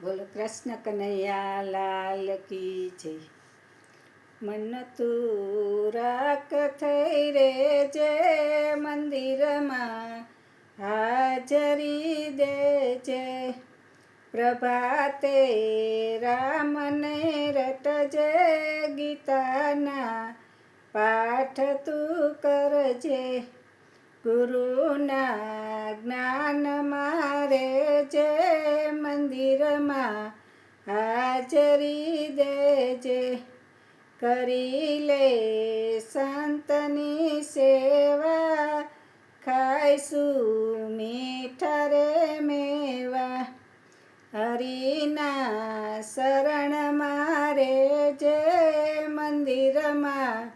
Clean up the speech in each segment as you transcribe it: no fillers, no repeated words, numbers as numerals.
બોલો કૃષ્ણ કનૈયા લાલ કી જય. મન તું રાખ થઈ રે જે મંદિરમાં હાજરી દેજે. પ્રભાતે રામને રટજે, ગીતાના પાઠ તું કરજે. ગુરુના જ્ઞાન મારે જે મંદિરમાં હાજરી દેજે. કરી લે સંતની સેવા, ખાઈશું મીઠા રે મેવા. હરિના શરણ મારે જે મંદિરમાં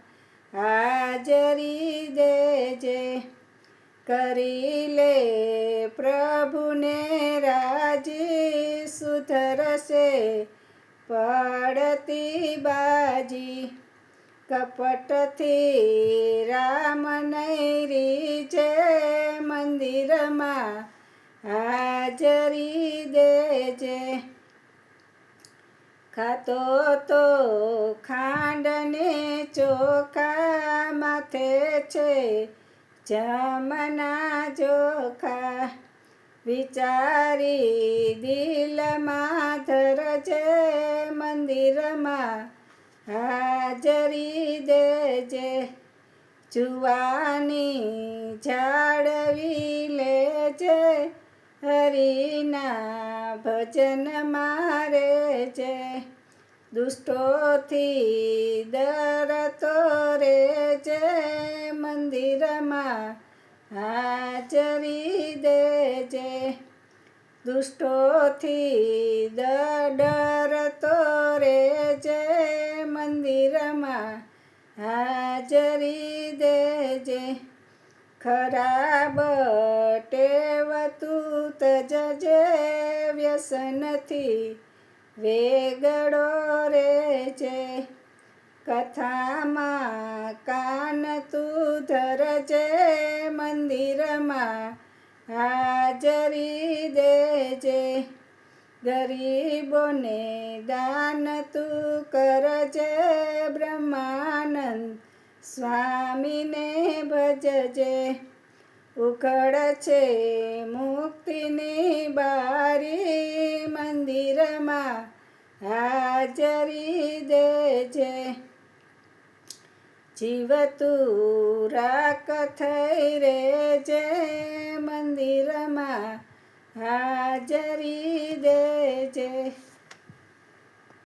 હાજરી દેજે. કરી લે પ્રભુને રાજી, સુધરશે પડતી બાજી. કપટથી રામ નહીં રીજે, મંદિરમાં હાજરી દેજે. ખાતો તો ખાંડને ચોખા, માથે છે જમના જોખા. વિચારી દિલમાં ધરજે, મંદિરમાં હાજરી દેજે. જુવાની જાળવી લેજે, હરિના ભજન મારે જે. દુષ્ટોથી ડરતો રેજે, મંદિરમાં હાજરી દેજે. દુષ્ટોથી ડરતો રેજે, મંદિરમાં હાજરી દેજે. ખરાબ ટેવ તું તજજે, વ્યસનથી વેગળો રેજે. કથામાં કાન તું ધરજે, મંદિરમાં હાજરી દેજે. ગરીબોને દાન તું કરજે, બ્રહ્માનંદ સ્વામીને ભજજે. ઉઘડ છે મુક્તિની બારી, મંદિરમાં હાજરી દેજે. જીવ તું રાખ થઈ રે જે, મંદિરમાં હાજરી દેજે.